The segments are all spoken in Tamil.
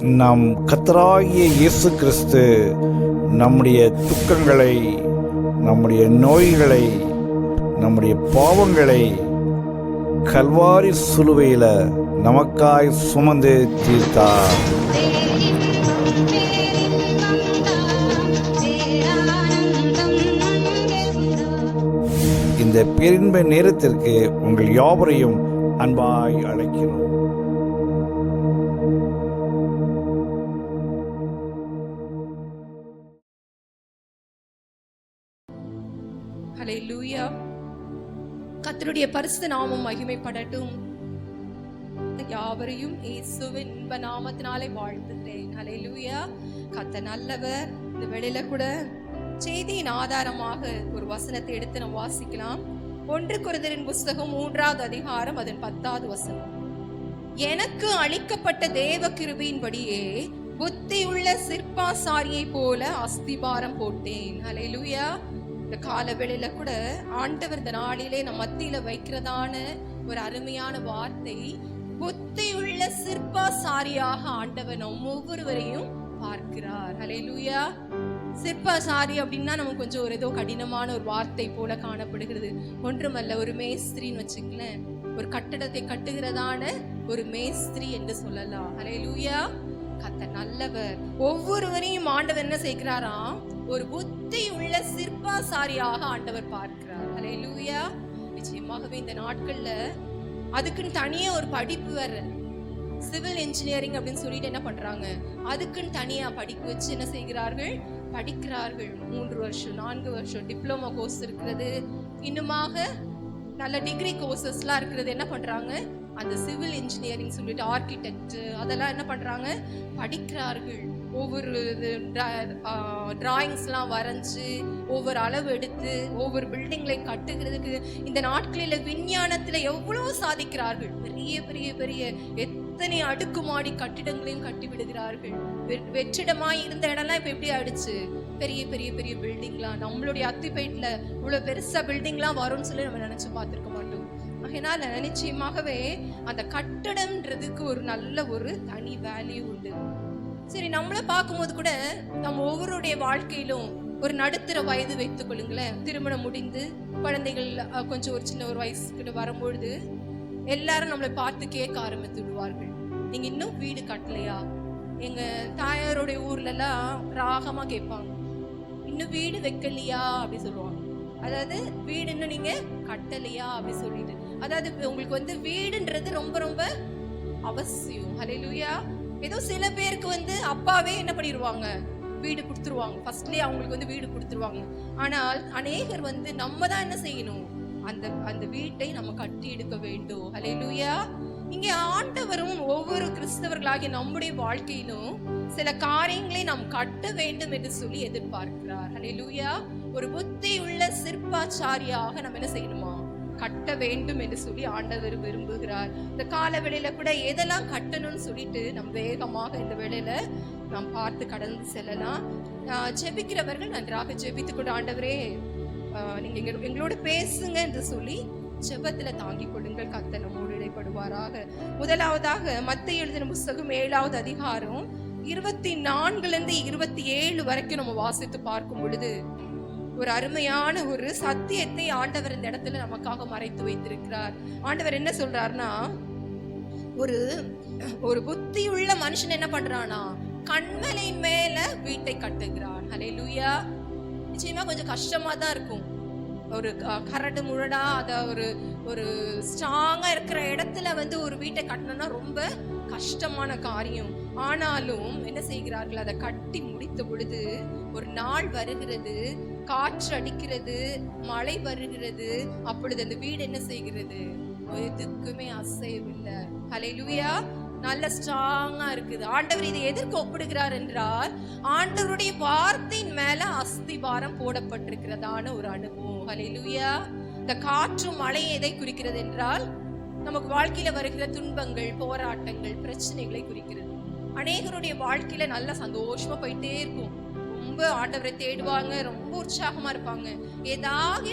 நம் கர்த்தராகிய இயேசு கிறிஸ்து நம்முடைய துக்கங்களை, நம்முடைய நோய்களை, நம்முடைய பாவங்களை கல்வாரி சிலுவையில நமக்காய் சுமந்து தீர்த்தார். இந்த பேரின்ப நேரத்திற்கு உங்கள் யாவரையும் அன்பாய் அழைக்கிறோம். ஹல்லேலூயா. கர்த்தருடைய பரிசுத்த நாமம் மகிமைப்படட்டும். யாவரையும் இயேசுவின் இன்ப நாமத்தினாலே வாழ்த்துகிறேன். ஹல்லேலூயா. கர்த்தர் நல்லவர். இந்த வேளையில கூட செய்தியின் ஆதாரமாக ஒரு வசனத்தை எடுத்து நாம் வாசிக்கலாம். 1 கொரிந்தியரின் புஸ்தகம் 3வது அதிகாரம் அதன் 10வது வசனம். எனக்கு அளிக்கப்பட்ட தேவ கிருபையின்படியே புத்தியுள்ள சிற்பாசாரியை போல அஸ்திபாரம் போட்டேன். ஹல்லேலூயா. இந்த கால வேளையில கூட ஆண்டவர் இந்த நாளிலே நம் மத்தியில வைக்கிறதான ஒரு அருமையான வார்த்தை, புத்தியுள்ள சிற்பாசாரியாக ஆண்டவர் நம் ஒவ்வொருவரையும் பார்க்கிறார். ஹல்லேலூயா. சிற்பாசாரி அப்படின்னா நமக்கு கொஞ்சம் ஒரு ஏதோ கடினமான ஒரு வார்த்தை போல காணப்படுகிறது. ஒன்றுமல்ல, ஒரு மேஸ்திரின்னு வச்சுக்கலேன், ஒரு கட்டடத்தை கட்டுகிறதான ஒரு மேஸ்திரி என்று சொல்லலாம். ஹல்லேலூயா. கர்த்தர் நல்லவர். ஒவ்வொருவரையும் ஆண்டவர் என்ன செய்கிறாராம், ஒரு புத்தி உள்ள சிற்பாசாரியாக ஆண்டவர் பார்க்கிறார். ஹல்லேலூயா. நிச்சயமாகவே இந்த நாட்கள்ல அதுக்குன்னு தனியே ஒரு படிப்பு வர சிவில் இன்ஜினியரிங் அப்படின்னு சொல்லிட்டு என்ன பண்றாங்க, அதுக்குன்னு தனியா படிப்பு வச்சு என்ன செய்கிறார்கள், படிக்கிறார்கள். 3 வருஷம் 4 வருஷம் டிப்ளமோ கோர்ஸ் இருக்கிறது, இன்னுமாக நல்ல டிகிரி கோர்சஸ்லாம் இருக்கிறது. என்ன பண்றாங்க, அந்த சிவில் இன்ஜினியரிங் சொல்லிட்டு ஆர்கிடெக்ட் அதெல்லாம் என்ன பண்றாங்க, படிக்கிறார்கள். ஒவ்வொரு டிராயிங்ஸ்லாம் வரைஞ்சு ஒவ்வொரு அளவு எடுத்து ஒவ்வொரு பில்டிங்களை கட்டுகிறதுக்கு இந்த நாட்களில் விஞ்ஞானத்தில் எவ்வளோ சாதிக்கிறார்கள். பெரிய பெரிய பெரிய எத்தனை அடுக்குமாடி கட்டிடங்களையும் கட்டி விடுகிறார்கள். வெற்றிடமாய் இருந்த இடம்லாம் இப்போ எப்படி ஆயிடுச்சு, பெரிய பெரிய பெரிய பில்டிங்லாம். நம்மளுடைய அத்திப்பேட்டில் இவ்வளோ பெருசாக பில்டிங்லாம் வரும்னு சொல்லி நம்ம நினச்சி பார்த்துருக்க மாட்டோம். அதனால நிச்சயமாகவே அந்த கட்டடம்ன்றதுக்கு ஒரு நல்ல ஒரு தனி வேல்யூ உண்டு. சரி, நம்மளை பார்க்கும்போது கூட நம்ம ஒவ்வொருடைய வாழ்க்கையிலும் ஒரு நடுத்தர வயது வைத்துக் கொள்ளுங்களேன், திருமணம் முடிந்து குழந்தைகள் கொஞ்சம் ஒரு சின்ன ஒரு வயசுக்கிட்ட வரும்பொழுது எல்லாரும் நம்மளை பார்த்து கேட்க ஆரம்பித்து விடுவார்கள், நீங்க இன்னும் வீடு கட்டலையா? எங்க தாயாருடைய ஊர்லலாம் ராகமா கேட்பாங்க, இன்னும் வீடு வைக்கலையா அப்படி சொல்லுவாங்க. அதாவது வீடு இன்னும் நீங்க கட்டலையா அப்படி சொல்லிட்டு, அதாவது உங்களுக்கு வந்து வீடுன்றது ரொம்ப ரொம்ப அவசியம். ஹல்லேலூயா. ஏதோ சில பேருக்கு அப்பாவே என்ன பண்ணிடுவாங்க, வீடு கொடுத்துருவாங்க, ஃபர்ஸ்ட்லேயே அவங்களுக்கு வீடு கொடுத்துருவாங்க. ஆனால் அநேகர் நம்ம தான் என்ன செய்யணும், அந்த வீட்டை நம்ம கட்டி எடுக்க வேண்டும். ஹல்லேலூயா. இங்கே ஆண்டவரும் ஒவ்வொரு கிறிஸ்தவர்களாகிய நம்முடைய வாழ்க்கையிலும் சில காரியங்களை நாம் கட்ட வேண்டும் என்று சொல்லி எதிர்பார்க்கிறார். ஹல்லேலூயா. ஒரு புத்தி உள்ள சிற்பாச்சாரியாக நம்ம என்ன செய்யணுமா, கட்ட வேண்டும் என்று சொல்லி ஆண்டவர் விரும்புகிறார். இந்த கால வேளையில கூட எதெல்லாம் கட்டணும்னு சொல்லிட்டு நம்ம வேகமாக இந்த வேளையில நாம் பார்த்து கடந்து செல்லலாம். ஜெபிக்கிறவர்கள் நன்றாக ஜெபித்து கொண்டு, ஆண்டவரே நீங்க எங்களோட பேசுங்க என்று சொல்லி ஜெபத்துல தாங்கிக் கொள்ளுங்கள். கர்த்தர் நம்மோடு இடைப்படுவாராக. முதலாவதாக மத்தேயு எழுதின புஸ்தகம் 7வது அதிகாரம் 24 27 வரைக்கும் நம்ம வாசித்து பார்க்கும் பொழுது ஒரு அருமையான ஒரு சத்தியத்தை ஆண்டவர் இந்த இடத்துல நமக்காக மறைத்து வைத்திருக்கிறார். ஆண்டவர் என்ன சொல்றாருன்னா, ஒரு புத்தி உள்ள மனுஷன் என்ன பண்றானா, கண்மலை மேல வீட்டை கட்டுகிறான். ஹல்லேலூயா. நிச்சயமா கொஞ்சம் கஷ்டமா தான் இருக்கும். ஒரு கரடு முரடா அத ஒரு ஸ்ட்ராங்கா இருக்கிற இடத்துல ஒரு வீட்டை கட்டணும்னா ரொம்ப கஷ்டமான காரியம். ஆனாலும் என்ன செய்கிறார்கள், அதை கட்டி முடித்த பொழுது ஒரு நாள் வருகிறது, காற்று அடிக்கிறது, மழை வருகிறது, அப்பொழுது அந்த வீடு என்ன செய்கிறது, எதுக்குமே அசையவில்லை. ஹல்லேலூயா. நல்ல ஸ்ட்ராங்கா இருக்குது. ஆண்டவர் இதை எதற்கு ஒப்பிடுகிறார் என்றால், ஆண்டவருடைய வார்த்தையின் மேல அஸ்திபாரம் போடப்பட்டிருக்கிறதான ஒரு அனுபவம். ஹல்லேலூயா. இந்த காற்றும் மழையை எதை குறிக்கிறது என்றால், நமக்கு வாழ்க்கையில வருகிற துன்பங்கள், போராட்டங்கள், பிரச்சனைகளை குறிக்கிறது. அநேகருடைய வாழ்க்கையில நல்ல சந்தோஷமா போயிட்டே இருக்கும், ரொம்ப ஆண்டவரை தேடுவாங்க, ரொம்ப உற்சாகமா இருப்பாங்க. ஏதாவது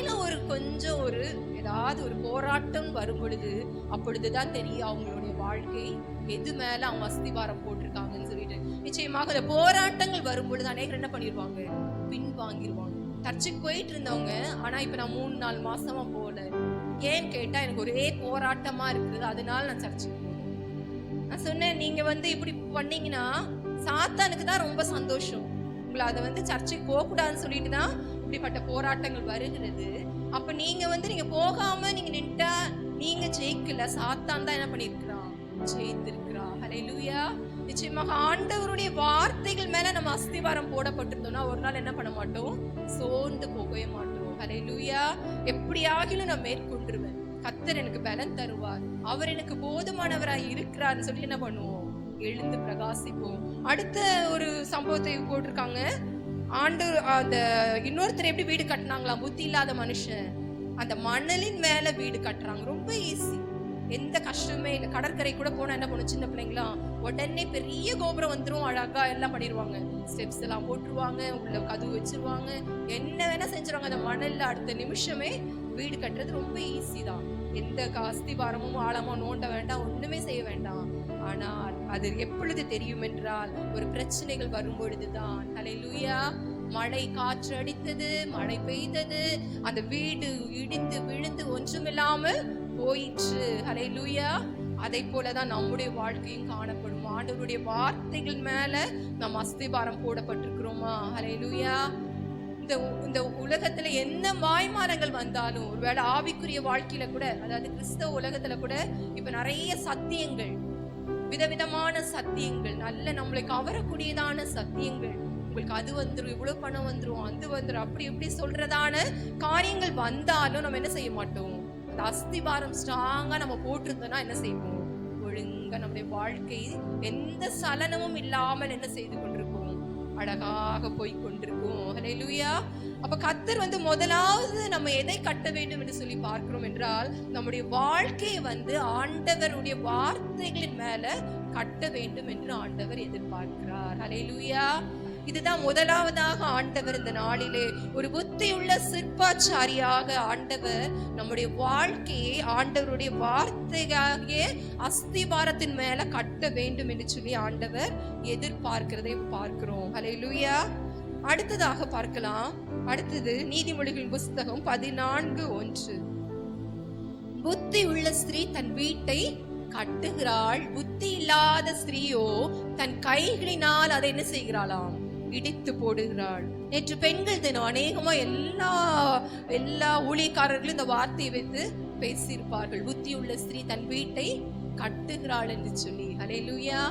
ஒரு போராட்டம் வரும் பொழுதுதான் தெரியும் அவங்களுடைய வாழ்க்கை எது மேல அவங்க அஸ்திவாரம் போட்டிருக்காங்கன்னு சொல்லிட்டு. நிச்சயமாக இந்த போராட்டங்கள் வரும்பொழுது அநேகர் என்ன பண்ணிடுவாங்க, பின் வாங்கிடுவாங்க. சர்ச்சுக்கு போயிட்டு இருந்தவங்க ஆனா இப்ப நான் 3-4 மாசமா போகல. ஏன்னு கேட்டா எனக்கு ஒரே போராட்டமா இருக்குது, அதனால நான் சர்ச்சுக்கு போகல. நான் சொன்னேன், நீங்க இப்படி பண்ணீங்கன்னா சாத்தானுக்கு தான் ரொம்ப சந்தோஷம். உங்களை அதை சர்ச்சுக்கு போக கூடாதுன்னு சொல்லிட்டு தான் இப்படிப்பட்ட போராட்டங்கள் வருகிறது. அப்ப நீங்க போகாம நீங்க நின்ட்டா நீங்க ஜெயிக்கல, சாத்தான் தான் என்ன பண்ணிருக்கிறான், ஜெயித்திருக்கிறா. ஹல்லேலூயா. நிச்சயமாக ஆண்டவருடைய வார்த்தைகள் மேல நம்ம அஸ்திவாரம் போடப்பட்டிருந்தோம்னா ஒரு நாள் என்ன பண்ண மாட்டோம், சோர்ந்து போகவே மாட்டோம். ஹல்லேலூயா. எப்படியாகிலும் நான் மேற்கொண்டுருவேன், கர்த்தர் எனக்கு பலன் தருவார், அவர் எனக்கு போதுமானவராய் இருக்கிறார்னு சொல்லி என்ன பண்ணுவோம், எழுந்து பிரகாசிப்போம். அடுத்த ஒரு சம்பவத்தை போட்டிருக்காங்க. அந்த இன்னொருத்தர் எப்படி வீடு கட்டினாங்களாம், புத்தி இல்லாத மனுஷன் அந்த மணலின் மேல வீடு கட்டுறாங்க. ரொம்ப ஈஸி, எந்த கஷ்டமே இல்லை. கடற்கரை கூட போனா என்ன பண்ணும், சின்ன பிள்ளைங்களாம் உடனே பெரிய கோபுரம் வந்துடும், அழகா எல்லாம் பண்ணிடுவாங்க, ஸ்டெப்ஸ் எல்லாம் போட்டுருவாங்க, உள்ள கதவு வச்சிருவாங்க, என்ன வேணா செஞ்சிருவாங்க. அந்த மணல்ல அடுத்த நிமிஷமே வீடு கட்டுறது ரொம்ப ஈஸி தான். எந்த அஸ்திவாரமும் ஆழமா நோண்ட வேண்டாம், ஒண்ணுமே செய்ய வேண்டாம். ஆனால் அது எப்பொழுது தெரியும் என்றால் ஒரு பிரச்சனைகள் வரும் பொழுதுதான். ஹல்லேலூயா. மழை காற்று அடித்தது, மழை பெய்தது, அந்த வீடு இடிந்து விழுந்து ஒன்றுமில்லாமல் போயிற்று. ஹல்லேலூயா. அதை போலதான் நம்முடைய வாழ்க்கையும் காணப்படும். ஆண்டவருடைய வார்த்தைகள் மேல நம் அஸ்திபாரம் போடப்பட்டிருக்கிறோமா? ஹல்லேலூயா. இந்த உலகத்துல என்ன மாய்மானங்கள் வந்தாலும், ஒருவேளை ஆவிக்குரிய வாழ்க்கையில கூட, அதாவது கிறிஸ்தவ உலகத்துல கூட இப்ப நிறைய சத்தியங்கள், விதவிதமான சத்தியங்கள், நல்ல நம்மளை கவரக்கூடியதான சத்தியங்கள், உங்களுக்கு அது வந்துடும், இவ்வளவு பணம் வந்துடும், அது வந்துடும், அப்படி இப்படி சொல்றதான காரியங்கள் வந்தாலும் நம்ம என்ன செய்ய மாட்டோம், அந்த அஸ்திபாரம் ஸ்ட்ராங்கா நம்ம போட்டிருந்தோம்னா என்ன செய்வோம், ஒழுங்கா நம்முடைய வாழ்க்கை எந்த சலனமும் இல்லாமல் என்ன செய்து கொண்டிருக்கும், அழகாக போய் கொண்டிருக்கும். ஹல்லேலூயா. அப்ப கர்த்தர் முதலாவது நம்ம எதை கட்ட வேண்டும் என்று சொல்லி பார்க்கிறோம் என்றால், நம்முடைய வாழ்க்கையை ஆண்டவருடைய வார்த்தைகளின் மேல கட்ட வேண்டும் என்று ஆண்டவர் எதிர்பார்க்கிறார். ஹல்லேலூயா. இதுதான் முதலாவதாக ஆண்டவர் இந்த நாளிலே ஒரு புத்தியுள்ள சிற்பாச்சாரியாக ஆண்டவர் நம்முடைய வாழ்க்கையை ஆண்டவருடைய வார்த்தையாகிய அஸ்திபாரத்தின் மேல கட்ட வேண்டும் என்று சொல்லி ஆண்டவர் எதிர்பார்க்கிறதை பார்க்கிறோம். ஹல்லேலூயா. அடுத்ததாக பார்க்கலாம். அடுத்தது நீதிமொழிகளின் புஸ்தகம் 14:1. புத்தி உள்ள ஸ்திரீ தன் வீட்டை கட்டுகிறாள், புத்தி இல்லாத ஸ்திரீயோ தன் கைகளினால் அதை என்ன செய்கிறாளாம், இடித்து போடுகிறாள். நேற்று பெண்கள் தினம் அநேகமா எல்லா ஊழியக்காரர்களும் இந்த வார்த்தையை வைத்து பேசியிருப்பார்கள். புத்தி உள்ள ஸ்திரீ தன் வீட்டை கட்டுகிறாள் என்று சொல்லி. ஹல்லேலூயா.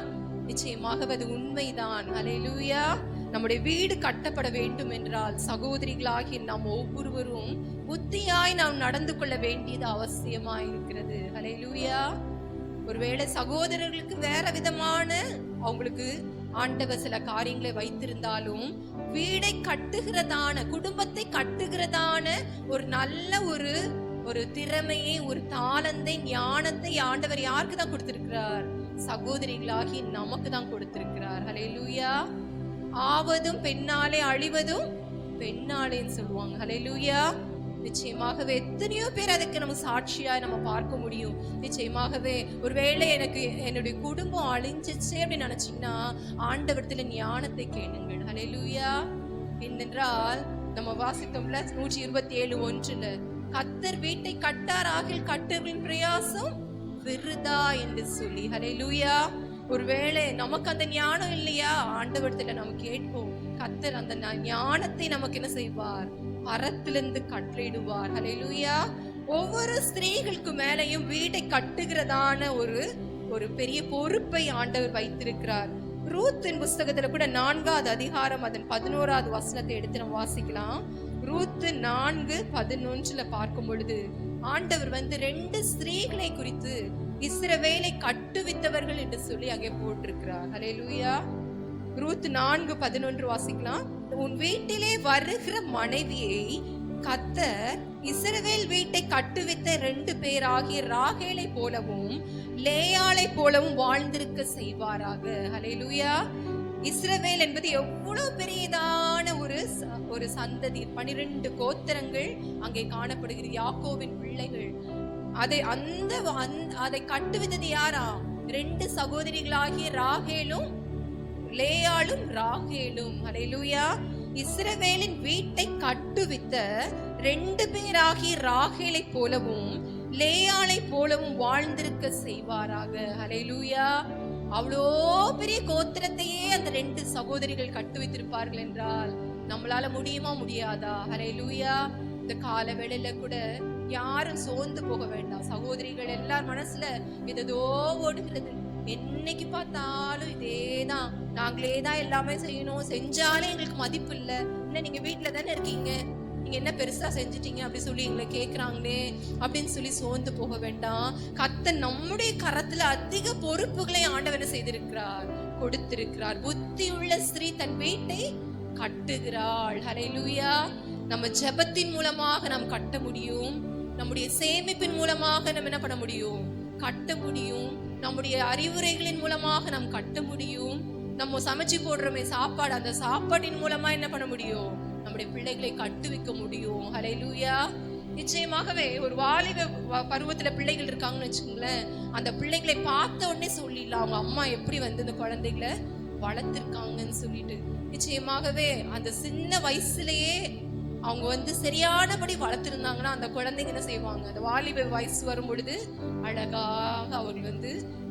நிச்சயமாக அது உண்மைதான். ஹல்லேலூயா. நம்முடைய வீடு கட்டப்பட வேண்டும் என்றால் சகோதரிகளாகி நாம் ஒவ்வொருவரும் புத்தியாய் நாம் நடந்து கொள்ள வேண்டியது அவசியமாய் இருக்கிறது. ஹல்லேலூயா. ஒருவேளை சகோதரர்களுக்கு வேற விதமான அவங்களுக்கு ஆண்டவர் சில காரியங்களை வைத்திருந்தாலும், வீடை கட்டுகிறதான, குடும்பத்தை கட்டுகிறதான ஒரு நல்ல ஒரு திறமையை, ஒரு தாளந்தை, ஞானத்தை ஆண்டவர் யாருக்கு தான் கொடுத்திருக்கிறார், சகோதரிகளாகி நமக்கு தான் கொடுத்திருக்கிறார். ஹல்லேலூயா. ஆவதும் பெண்ணாலே அழிவதும் பெண்ணாலேன்னு சொல்லுவாங்க. ஹல்லேலூயா. நிச்சயமாகவே எத்தனையோ பேர் அதுக்கு நம்ம சாட்சியாய் நம்ம பார்க்க முடியும். நிச்சயமாகவே ஒருவேளை எனக்கு என்னுடைய குடும்பம் அழிஞ்சிச்சு அப்படின்னு நினைச்சீங்கன்னா ஆண்டவரத்துல ஞானத்தை கேளுங்கள். ஹல்லேலூயா. என்னென்றால் நம்ம வாசித்தோம்ல 127:1, கர்த்தர் வீட்டை கட்டாராகில் கட்டுகளின் பிரயாசம் விருதா என்று சொல்லி. ஹல்லேலூயா. ஒருவேளை நமக்கு அந்த ஞானம் இல்லையா, ஆண்டவரத்துல நம்ம கேட்போம். கர்த்தர் அந்த ஞானத்தை நமக்கு என்ன செய்வார், பரத்திலிருந்து கட்டளையிடுவார். ஹல்லேலூயா. ஒவ்வொரு ஸ்திரீகளுக்கு மேலையும் வீட்டை கட்டுகிறதான ஒரு பெரிய பொறுப்பை ஆண்டவர் வைத்திருக்கிறார். ரூத்தின் புஸ்தகத்துல கூட 4வது அதிகாரம் அதன் 11வது வசனத்தை எடுத்து நம்ம வாசிக்கலாம். ரூத் 4:11 பார்க்கும் பொழுது ஆண்டவர் 2 ஸ்திரீகளை குறித்து இஸ்ரவேலை கட்டுவித்தவர்கள் என்று சொல்லி அங்கே போட்டிருக்கிறார். ஹல்லேலூயா. ரூத் 4:11 வாசிக்கலாம். உன் வீட்டிலே வருகிற மனைவியை கர்த்தர் இஸ்ரவேல் வீட்டை கட்டுவித்த 2 பேராகிய ராகேலை போலவும் லேயாளை போலவும் வாழ்ந்திருக்க செய்வாராக. ஹல்லேலூயா. இஸ்ரவேல் என்பது எவ்வளவு பெரியதான ஒரு சந்ததி, 12 கோத்திரங்கள் அங்கே காணப்படுகிறது, யாக்கோவின் பிள்ளைகள். அதை கட்டுவித்தது யாரா, 2 சகோதரிகளாகிய ராகேலும் லேயாளும் ராகேலும். ஹல்லேலூயா. இஸ்ரவேலின் வீட்டை கட்டுவித்த 2 பேராகி ராகேலை போலவும் லேயாளை போலவும் வாழ்ந்திருக்க செய்வாராக. ஹல்லேலூயா. அவ்வளோ பெரிய கோத்திரத்தையே அந்த 2 சகோதரிகள் கட்டு வைத்திருப்பார்கள் என்றால் நம்மளால முடியுமா முடியாதா? ஹல்லேலூயா. இந்த கால வேளையில கூட யாரும் சோர்ந்து போக வேண்டாம். சகோதரிகள் எல்லார் மனசுல ஏதோ ஓடுகிறது. என்னைக்கு பார்த்தாலும் இதேதான், நாங்களே தான் எல்லாமே செய்யணும், செஞ்சாலே எங்களுக்கு மதிப்பு இல்லை, இல்லை நீங்க வீட்டுல தானே இருக்கீங்க, நீங்க என்ன பெருசா செஞ்சிட்டீங்க அப்படி சொல்லி எங்களை கேட்கிறாங்களே அப்படின்னு சொல்லி சோர்ந்து போக வேண்டாம். கர்த்தர் நம்முடைய கரத்துல அதிக பொறுப்புகளை ஆண்டவர் செய்திருக்கிறார், கொடுத்திருக்கிறார். புத்தியுள்ள ஸ்திரீ தன் வீட்டை கட்டுகிறாள். ஹல்லேலூயா. நம்ம ஜெபத்தின் மூலமாக நாம் கட்ட முடியும், நம்முடைய சேமிப்பின் மூலமாக நம்ம என்ன பண்ண முடியும், கட்ட முடியும். நம்முடைய அறிவுரைகளின் மூலமாக நாம் கட்ட முடியும். நம்ம சமைச்சு போடுறோமே சாப்பாடு, அந்த சாப்பாட்டின் மூலமா என்ன பண்ண முடியும், நம்முடைய பிள்ளைகளை கட்டு வைக்க முடியும். ஹல்லேலூயா. நிச்சயமாகவே ஒரு வாலிப பருவத்துல பிள்ளைகள் இருக்காங்கன்னு வச்சுக்கோங்களேன், அந்த பிள்ளைகளை பார்த்த உடனே சொல்லிடலாம் அவங்க அம்மா எப்படி இந்த குழந்தைகளை வளர்த்திருக்காங்கன்னு சொல்லிட்டு. நிச்சயமாகவே அந்த சின்ன வயசுலயே அவங்க சரியானபடி வளர்த்திருந்தாங்கன்னா அந்த குழந்தைங்க என்ன செய்வாங்க, அந்த வாலிப வயசு வரும் பொழுது அழகாக அவர்கள்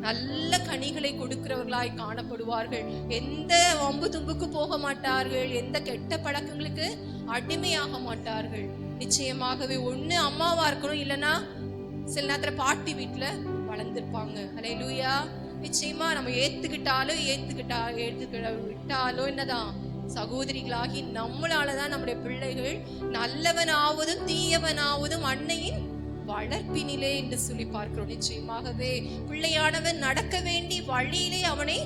நல்ல கனிகளை கொடுக்கிறவர்களாய் காணப்படுவார்கள். எந்த வம்பு தும்புக்கு போக மாட்டார்கள், எந்த கெட்ட பழக்கங்களுக்கு அடிமையாக மாட்டார்கள். நிச்சயமாகவே ஒண்ணு அம்மாவா இருக்கணும், இல்லைன்னா சில நேரத்துல பாட்டி வீட்டுல வளர்ந்துருப்பாங்க. ஹல்லேலூயா. நிச்சயமா நம்ம விட்டாலோ என்னதான் சகோதரிகளாகி நம்மளாலதான் நம்முடைய பிள்ளைகள் நல்லவனாவதும் தீயவனாவதும் அன்னையின் வளர்ப்பினிலே என்று சொல்லி பார்க்கிறோம். நிச்சயமாகவே பிள்ளையானவன் நடக்க வேண்டி வழியிலே அவனை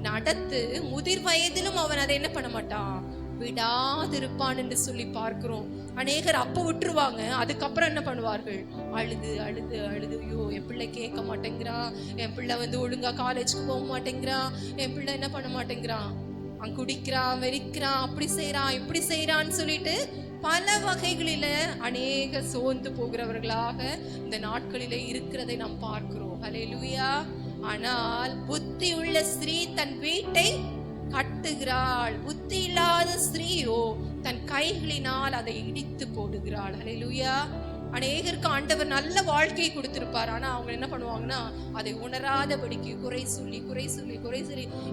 நடத்து, முதிர் வயதிலும் அவன் அதை என்ன பண்ண மாட்டான், விடாதிருப்பான் என்று சொல்லி பார்க்கிறோம். அநேகர் அப்ப விட்டுருவாங்க, அதுக்கப்புறம் என்ன பண்ணுவார்கள், அழுது அழுது அழுது, ஐயோ என் பிள்ளை கேட்க மாட்டேங்கிறா, என் பிள்ளை ஒழுங்கா காலேஜுக்கு போக மாட்டேங்கிறா, என் பிள்ளை என்ன பண்ண மாட்டேங்கிறான், அவன் குடிக்கிறான், வெறிக்கிறான், அப்படி செய்யறான் இப்படி செய்யறான்னு சொல்லிட்டு பல வகைகளில அநேக சோர்ந்து போகிறவர்களாக இந்த நாட்களிலே இருக்கிறதை நாம் பார்க்கிறோம். ஹல்லேலூயா. ஆனால் புத்தி உள்ள ஸ்திரீ தன் வீட்டை கட்டுகிறாள், புத்தி இல்லாத ஸ்திரீயோ தன் கைகளினால் அதை இடித்து போடுகிறாள். ஹல்லேலூயா. அநேகருக்கு ஆண்டவர் நல்ல வாழ்க்கையை கொடுத்திருப்பார், ஆனா அவங்க என்ன பண்ணுவாங்கன்னா அதை உணராதபடிக்கு குறை சொல்லி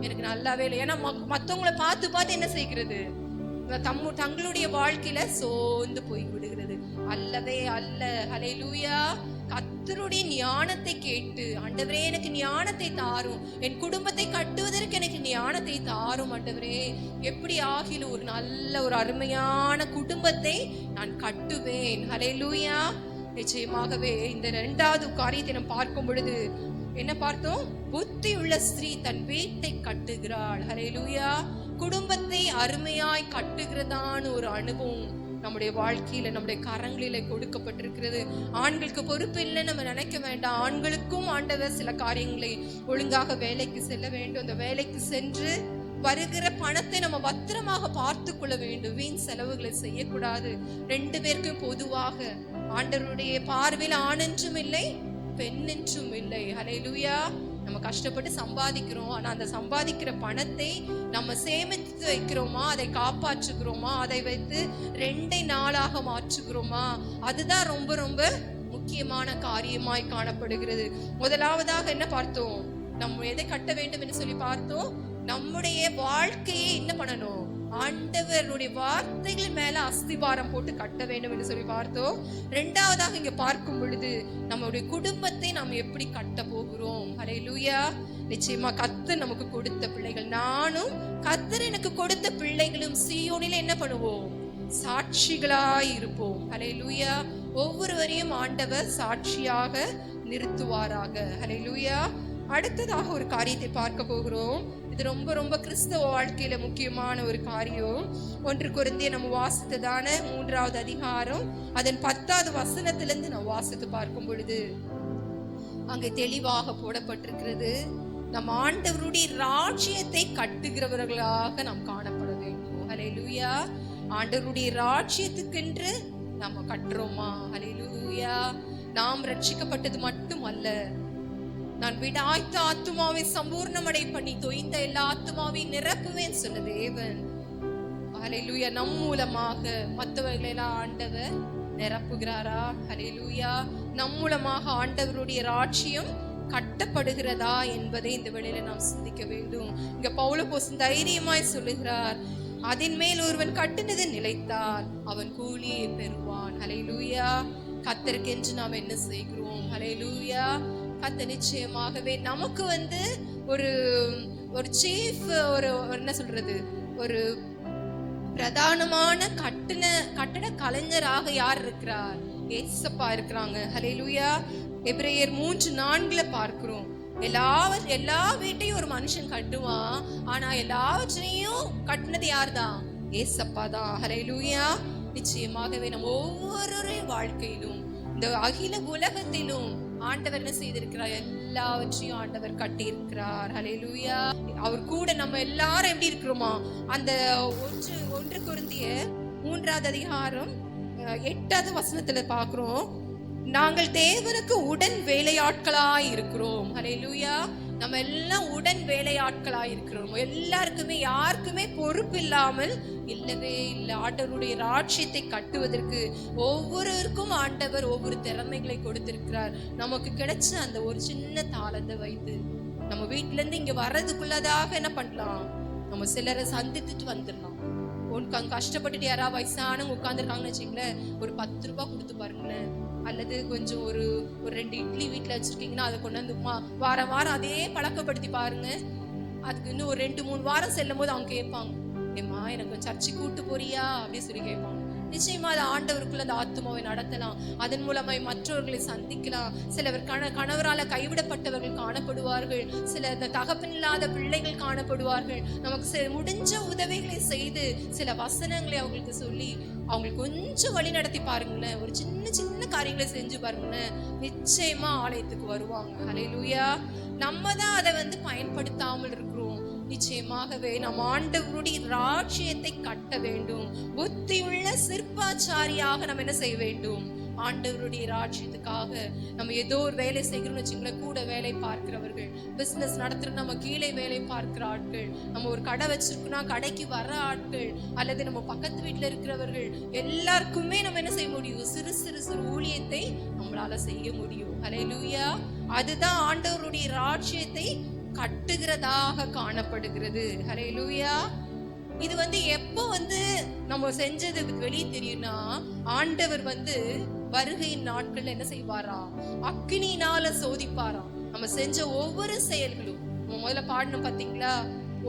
எனக்கு நல்லாவே இல்லை. ஏன்னா மற்றவங்களை பார்த்து என்ன செய்கிறது, தங்களுடைய வாழ்க்கையில சோர்ந்து போய் விடுகிறது. அல்லவே அல்ல. ஹல்லேலூயா. கர்த்தருடைய ஞானத்தை கேட்டு, ஆண்டவரே எனக்கு ஞானத்தை தாரும், என் குடும்பத்தை கட்டுவதற்கு எனக்கு ஞானத்தை தாரும் ஆண்டவரே, எப்படி ஆகிலும் ஒரு அருமையான குடும்பத்தை நான் கட்டுவேன். ஹல்லேலூயா. நிச்சயமாகவே இந்த 2வது காரியத்தை நாம் பார்க்கும் பொழுது என்ன பார்த்தோம், புத்தி உள்ள ஸ்திரீ தன் வீட்டை கட்டுகிறாள். ஹல்லேலூயா. குடும்பத்தை அருமையாய் கட்டுகிறதான ஒரு அனுபவம் நம்முடைய வாழ்க்கையில நம்முடைய கரங்களில கொடுக்கப்பட்டிருக்கிறது. ஆண்களுக்கு பொறுப்பு இல்லை நம்ம நினைக்க வேண்டாம். ஆண்களுக்கும் ஆண்டவர் சில காரியங்களை, ஒழுங்காக வேலைக்கு செல்ல வேண்டும், அந்த வேலைக்கு சென்று வருகிற பணத்தை நம்ம பத்திரமாக பார்த்து கொள்ள வேண்டும், வீண் செலவுகளை செய்யக்கூடாது. 2 பேருக்கும் பொதுவாக ஆண்டவருடைய பார்வையில் ஆண் என்றும் இல்லை பெண் என்றும் இல்லை. ஹல்லேலூயா. நம்ம கஷ்டப்பட்டு சம்பாதிக்கிறோம், ஆனா அந்த சம்பாதிக்கிற பணத்தை நம்ம சேமித்து வைக்கிறோமா, அதை காப்பாற்றுகிறோமா, அதை வைத்து 2 நாளாக மாற்றுகிறோமா, அதுதான் ரொம்ப ரொம்ப முக்கியமான காரியமாய் காணப்படுகிறது. முதலாவதாக என்ன பார்த்தோம், நம்ம எதை கட்ட வேண்டும் என்று சொல்லி பார்த்தோம், நம்முடைய வாழ்க்கையை என்ன பண்ணணும், ஆண்டவருடைய வார்த்தைகள் மேல அஸ்திபாரம் போட்டு கட்ட வேண்டும் என்று சொல்லி பார்த்தோம். 2வதாக இங்க பார்க்கும் பொழுது நம்முடைய குடும்பத்தை நாம் எப்படி கட்ட போகிறோம். ஹல்லேலூயா. நிச்சயமா கர்த்தர் நமக்கு கொடுத்த பிள்ளைகள், நானும் கர்த்தர் எனக்கு கொடுத்த பிள்ளைகளும் சீயோனில என்ன பண்ணுவோம், சாட்சிகளாய் இருப்போம். ஹல்லேலூயா. ஒவ்வொருவரையும் ஆண்டவர் சாட்சியாக நிறுத்துவாராக. ஹல்லேலூயா. அடுத்ததாக ஒரு காரியத்தை பார்க்க போகிறோம். இது ரொம்ப ரொம்ப கிறிஸ்தவ வாழ்க்கையில முக்கியமான ஒரு காரியம். 1 கொரிந்தியர் நம்ம வாசித்ததான 3வது அதிகாரம் அதன் 10வது வசனத்திலிருந்து நம்ம வாசித்து பார்க்கும் பொழுது அங்கே தெளிவாக போடப்பட்டிருக்கிறது, நம் ஆண்டவருடைய ராஜ்யத்தை கட்டுகிறவர்களாக நாம் காணப்பட வேண்டும். ஹல்லேலூயா. ஆண்டவருடைய ராஜ்யத்துக்கென்று நாம கட்டுறோமா? ஹல்லேலூயா. நாம் ரட்சிக்கப்பட்டது மட்டும் அல்ல, நான் விடாய்த்த ஆத்துமாவை சம்பூர்ணமடை பண்ணி தொய்ந்த எல்லா ஆத்துமாவையும் நிரப்புவேன் சொன்ன தேவன். ஹல்லேலூயா. நம் மூலமாக மற்றவர்களை எல்லாம் ஆண்டவர் நிரப்புகிறாரா? ஹல்லேலூயா. நம் மூலமாக ஆண்டவருடைய ராஜ்யம் கட்டப்படுகிறதா என்பதை இந்த வேளையில நாம் சிந்திக்க வேண்டும். இங்க பவுலப்போஸ்தலன் தைரியமாய் சொல்லுகிறார், அதன் மேல் ஒருவன் கட்டினது நிலைத்தால் அவன் கூலியை பெறுவான். ஹல்லேலூயா. கர்த்தருக்கென்று நாம் என்ன செய்கிறோம்? ஹல்லேலூயா. கர்த்தர் நிச்சயமாகவே நமக்கு ஒரு சீஃப் என்ன சொல்றது, ஒரு பிரதானமான கட்டட கலைஞராக யார் இருக்கிறார்? ஏசப்பா இருக்கிறாங்க. ஹல்லேலூயா. எபிரேயர் 3:4 பார்க்கிறோம், எல்லா வீட்டையும் ஒரு மனுஷன் கட்டுவான், ஆனா எல்லாவற்றையும் கட்டினது யார் தான்? ஏசப்பா தான். ஹல்லேலூயா. நிச்சயமாகவே நம்ம ஒவ்வொரு வாழ்க்கையிலும் இந்த அகில உலகத்திலும் ஆண்டவர் என்ன செய்திருக்கிறார்? எல்லாவற்றையும் ஆண்டவர் கட்டி இருக்கிறார். ஹல்லேலூயா. அவர் கூட நம்ம எல்லாரும் எப்படி இருக்கிறோமா? அந்த 1 கொரிந்தியர் 3:8 பார்க்கிறோம், நாங்கள் தேவனுக்கு உடன் வேலையாட்களாய் இருக்கிறோம். ஹல்லேலூயா. நம்ம எல்லாம் உடன் வேலையாட்களாய் இருக்கிறோம். எல்லாருக்குமே யாருக்குமே பொறுப்பு இல்லாமல் இல்லவே இல்லை. ஆண்டவருடைய ராஜ்யத்தை கட்டுவதற்கு ஒவ்வொருவருக்கும் ஆண்டவர் ஒவ்வொரு திறமைகளை கொடுத்திருக்கிறார். நமக்கு கிடைச்ச அந்த ஒரு சின்ன தாளத்தை வைத்து நம்ம வீட்டுல இருந்து இங்க வர்றதுக்குள்ளதாக என்ன பண்ணலாம்? நம்ம சிலரை சந்தித்துட்டு வந்துடலாம். கஷ்டப்பட்டுட்டு யாராவது வயசானவங்க உட்காந்துருக்காங்கன்னு வச்சுங்களேன், ஒரு 10 ரூபாய் கொடுத்து பாருங்களேன். அல்லது கொஞ்சம் ஒரு 2 இட்லி வீட்டில் வச்சிருக்கீங்கன்னா அதை கொண்டாந்து வாரம் அதே பழக்கப்படுத்தி பாருங்க. அதுக்கு இன்னும் ஒரு 2-3 வாரம் செல்லும் போது அவங்க கேட்பாங்க, ஏம்மா எனக்கு சர்ச்சை கூட்டு போறியா அப்படின்னு சொல்லி கேட்பாங்க. நிச்சயமா அது ஆண்டவருக்குள்ள அந்த ஆத்துமாவை நடத்தலாம். அதன் மூலமாய் மற்றவர்களை சந்திக்கலாம். சிலவர் கணவரால கைவிடப்பட்டவர்கள் காணப்படுவார்கள். சில இந்த தகப்பன் இல்லாத பிள்ளைகள் காணப்படுவார்கள். நமக்கு முடிஞ்ச உதவிகளை செய்து சில வசனங்களை அவங்களுக்கு சொல்லி அவங்களுக்கு கொஞ்சம் வழி நடத்தி பாருங்களேன். ஒரு சின்ன காரியங்களை செஞ்சு பாருங்களேன், நிச்சயமா ஆலயத்துக்கு வருவாங்க. ஹல்லேலூயா. நம்ம தான் அதை பயன்படுத்தாமல் இருக்கிறோம். நிச்சயமாகவே நம் ஆண்டவருடைய ராஜ்யத்தை கட்ட வேண்டும். புத்தியுள்ள சிற்பாச்சாரியாக நம்ம என்ன செய்ய வேண்டும்? ஆண்டவருடைய ராஜ்யத்துக்காக நம்ம ஏதோ ஒரு வேலை செய்கிறோம்னு வச்சுங்களேன், கூட வேலை பார்க்கிறவர்கள், பிசினஸ் நடத்துற நம்ம கீழே வேலை பார்க்கிற ஆட்கள், நம்ம ஒரு கடை வச்சிருக்கோம்னா கடைக்கு வர ஆட்கள், அல்லது நம்ம பக்கத்து வீட்டுல இருக்கிறவர்கள், எல்லாருக்குமே நம்ம என்ன செய்ய முடியும்? சிறு ஊழியத்தை நம்மளால செய்ய முடியும். ஹல்லேலூயா. அதுதான் ஆண்டவருடைய ராஜ்யத்தை கட்டுகிறதாக காணப்படுகிறது. ஹல்லேலூயா. இது எப்போ நம்ம செஞ்சது வெளியே தெரியும்னா, ஆண்டவர் வருகையின் நாட்கள் என்ன செய்வாரா? அக்கினியினால சோதிப்பாரா. நம்ம செஞ்ச ஒவ்வொரு செயல்களும், நம்ம முதல்ல பாடணும் பாத்தீங்களா,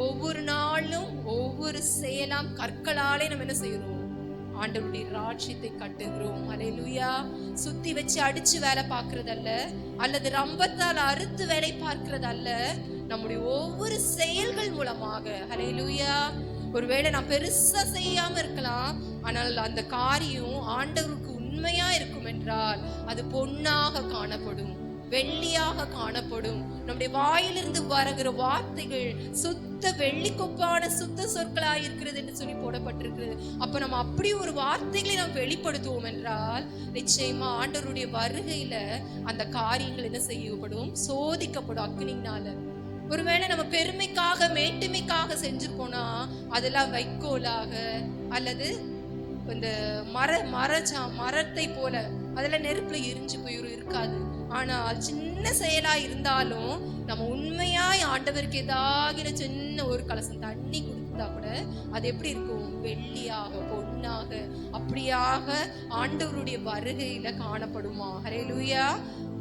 ஒவ்வொரு நாளும் ஒவ்வொரு செயலாம் கற்களாலே நம்ம என்ன செய்யறோம்? ஆண்டவருடைய ராஜ்யத்தை கட்டுகிறோம். ஹல்லேலூயா. சுத்தி வச்சு அடிச்சு வேலை பார்க்கறதல்ல, அல்லது ரம்பத்தால் அறுத்து வேலை பார்க்கறதல்ல, நம்முடைய ஒவ்வொரு செயல்கள் மூலமாக. ஹல்லேலூயா. ஒருவேளை நான் பெருசா செய்யாம இருக்கலாம், ஆனால் அந்த காரியம் ஆண்டவருக்கு உண்மையா இருக்கும் என்றால் அது பொன்னாக காணப்படும், வெள்ளியாக காணப்படும். நம்முடைய வாயிலிருந்து வருகிற வார்த்தைகள் சுத்த வெள்ளி கொப்பான சுத்த சொற்களாய் இருக்கிறது என்று சொல்லி போடப்பட்டிருக்கிறது. அப்ப நம்ம அப்படி ஒரு வார்த்தைகளை நாம் வெளிப்படுத்துவோம் என்றால் நிச்சயமா ஆண்டவருடைய வருகையில அந்த காரியங்கள் என்ன செய்யப்படும்? சோதிக்கப்படும் அக்னியினால. ஒருவேளை நம்ம பெருமைக்காக மேட்டுமைக்காக செஞ்சிருப்போம்னா அதெல்லாம் வைக்கோலாக அல்லது இந்த மரத்தை போல அதெல்லாம் நெருப்புல எரிஞ்சு போயிரும், இருக்காது. ஆனால் சின்ன செயலா இருந்தாலும் நம்ம உண்மையாய் ஆண்டவருக்கு ஏதாவது சின்ன ஒரு கலசம் தண்ணி கொடுத்தா கூட அது எப்படி இருக்கும்? வெள்ளியாக பொன்னாக அப்படியாக ஆண்டவருடைய வருகையில காணப்படுமா? ஹல்லேலூயா.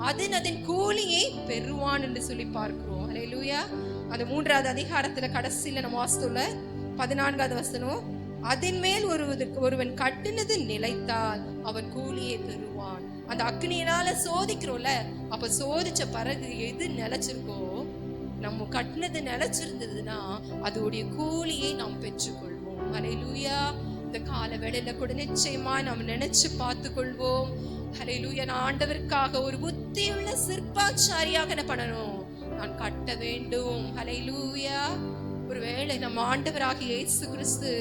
அதன் கூலியை பெறுவான் என்று சொல்லி பார்க்கிறோம். ஹல்லேலூயா. அந்த 3வது அதிகாரத்துல கடைசியில நம்ம வாசித்தோம்ல 14வது வசனம், அதன் மேல் ஒருவன் கட்டினது நிலைத்தால் அவன் கூலியை பெறுவான். அந்த அக்னியினால சோதிக்கிறோம்ல, அப்ப சோதிச்ச பிறகு எது நிலைச்சிருக்கோ, நம்ம கட்டினது நிலைச்சிருந்ததுன்னா அதோடைய கூலியை நாம் பெற்றுக்கொள்வோம். ஹல்லேலூயா. இந்த கால வேளையில கூட நிச்சயமா நாம் நினைச்சு பார்த்து கொள்வோம். ஹல்லேலூயா. நான் ஆண்டவருக்காக ஒரு புத்தியுள்ள சிற்பாச்சாரியாக என்ன பண்ணணும்? நான் கட்ட வேண்டும். ஹல்லேலூயா. ஒருவேளை நம்ம ஆண்டவராகிய இயேசு கிறிஸ்து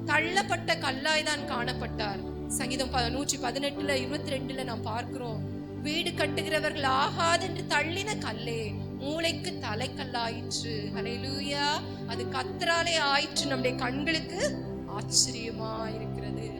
தள்ளப்பட்ட கல்லாய் தான் காணப்பட்டார். சங்கீதம் 118:22 நாம் பார்க்கிறோம், வீடு கட்டுகிறவர்கள் ஆகாதென்று தள்ளின கல்லே மூளைக்கு தலைக்கல்லாயிற்று. ஹல்லேலூயா. அது கர்த்தராலே ஆயிற்று. நம்முடைய கண்களுக்கு ஆச்சரியமா இருக்கிறது.